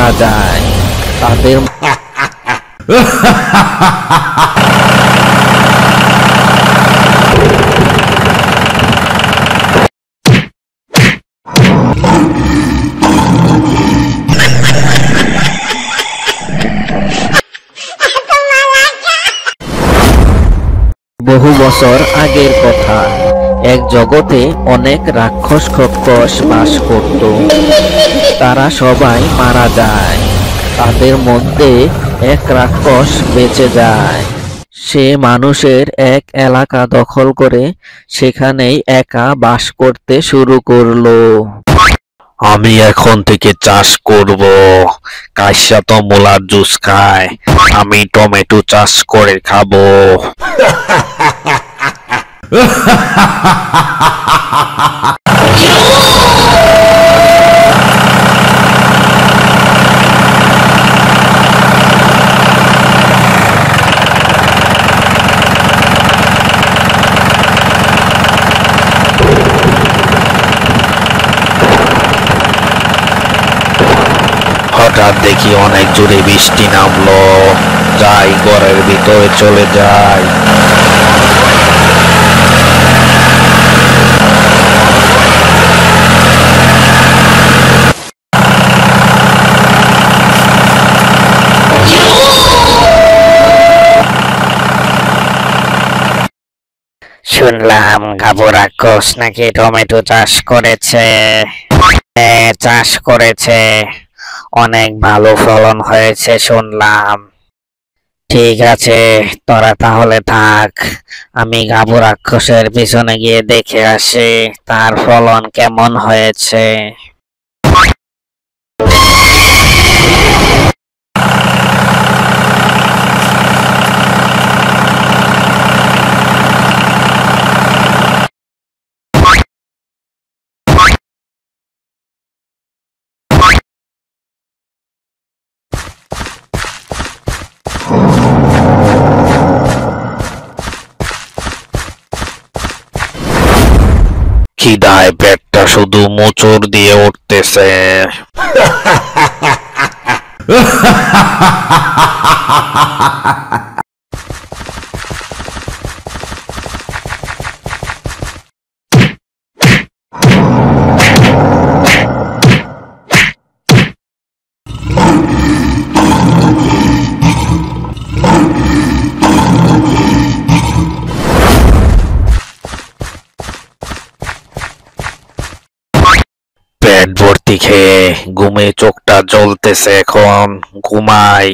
মারা যায় তাদের বহু বছর আগের কথা, এক জগতে অনেক রাক্ষস খচ্চর বাস করত। তারা সবাই মারা যায়, তাদের মধ্যে এক রাক্ষস বেঁচে যায়। সে মানুষের এক এলাকা দখল করে সেখানেই একা বাস করতে শুরু করলো। আমি এখন থেকে চাষ করব। কাইসা তো মূলার জুস খায়, আমি টমেটো চাষ করে খাবো। হঠাৎ দেখি অনেক জোরে বৃষ্টি নামলো। যাই ঘরের ভিতরে চলে যাই। শুনলাম গাবু রাক্ষস নাকি টমেটো চাষ করেছে। চাষ করেছে, অনেক ভালো ফলন হয়েছে শুনলাম। ঠিক আছে, তোরা তাহলে থাক, আমি গাবু রাক্ষসের পিছনে গিয়ে দেখে আসি তার ফলন কেমন হয়েছে। খিদায় পেটটা শুধু মোচড় দিয়ে উঠতেছে। পেট ভর্তি খেয়ে ঘুমে চোখটা জ্বলতেছে, এখন ঘুমাই।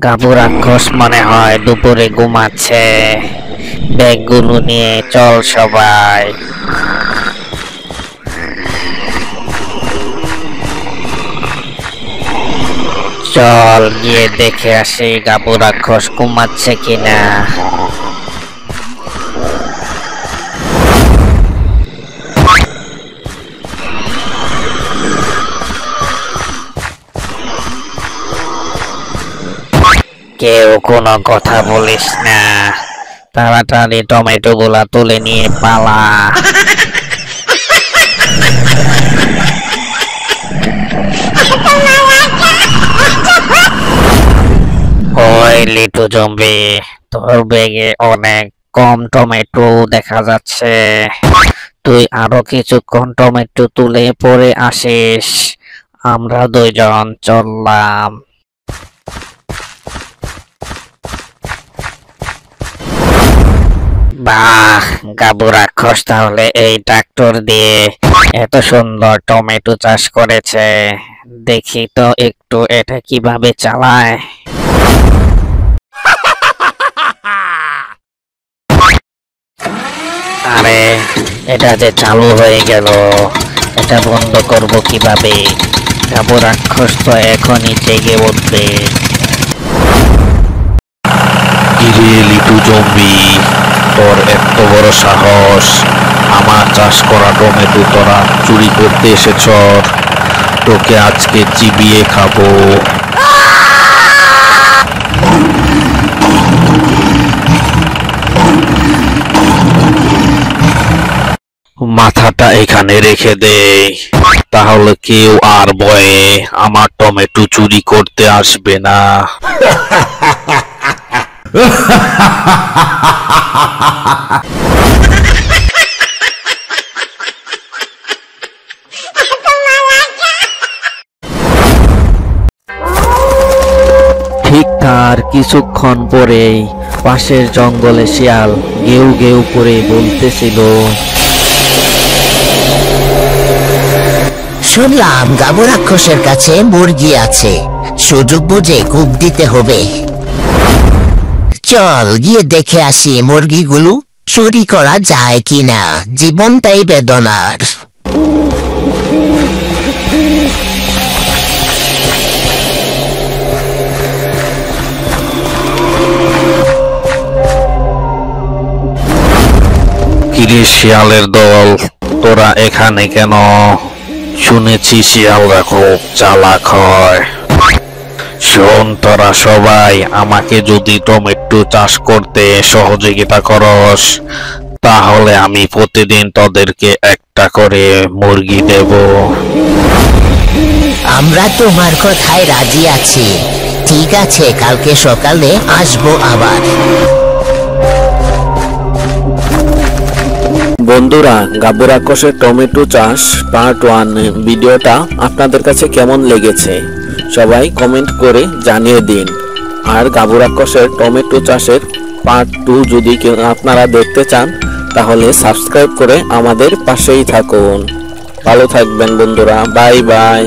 গাবু রাক্ষস মনে হয় দুপুরে ঘুমাচ্ছে। ব্যাগগুলো নিয়ে চল সবাই। চল গিয়ে দেখে আসি গাবু রাক্ষস ঘুমাচ্ছে কিনা। কেউ কোনো কথা বলিস না, তাড়াতাড়ি টমেটো গুলা তুলে নিয়ে পালা। ওই লিটু জম্বি, তোর ব্যাগে অনেক কম টমেটো দেখা যাচ্ছে। তুই আরো কিছুক্ষণ টমেটো তুলে পরে আসিস, আমরা দুইজন চললাম। বাহ, গাবু রাক্ষস তাহলে এই ট্রাক্টর দিয়ে এত সুন্দর টমেটো চাষ করেছে। দেখি তো একটু এটা কিভাবে চালায়। আরে, এটা যে চালু হয়ে গেল, এটা বন্ধ করব কিভাবে? গাবু রাক্ষস তো এখনই জেগে উঠবে। কিরে লিটু জম্বি, তোর এত বড় সাহস, আমার চাষ করা টমেটো তোরা চুরি করতে এসেছ? তোকে আজকে চিবিয়ে খাবো। মাথাটা এখানে রেখে দে, তাহলে কেউ আর ভয়ে আমার টমেটো চুরি করতে আসবে না। ঠিক তার কিছুক্ষণ পরেই পাশের জঙ্গলে শিয়াল গেউ গেউ করে বলতেছিল, শুনলাম গাবু রাক্ষসের কাছে মুরগি আছে, সুযোগ বুঝে কূপ দিতে হবে। চল গিয়ে দেখে আসি মুরগিগুলো চুরি করা যায় কিনা, জীবনটাই বেদনার। কিরে শিয়ালের দল, তোরা এখানে কেন? শুনেছি শিয়ালরা খুব চালাক হয়। শোন, তোরা সবাই আমাকে যদি টমেটো চাষ করতে সহযোগিতা করস, তাহলে আমি প্রতিদিন তোদেরকে একটা করে মুরগি দেব। আমরা তোমার কথায় রাজি আছি। ঠিক আছে, কালকে সকালে আসবো আবার। বন্ধুরা, গাবু রাক্ষসের টমেটো চাষ পার্ট 1 ভিডিওটা আপনাদের কাছে কেমন লেগেছে সবাই কমেন্ট করে জানিয়ে দিন। আর গাবু রাক্ষসের টমেটো চাষের পার্ট 2 যদি আপনারা দেখতে চান, তাহলে সাবস্ক্রাইব করে আমাদের পাশেই থাকুন। ভালো থাকবেন বন্ধুরা, বাই বাই।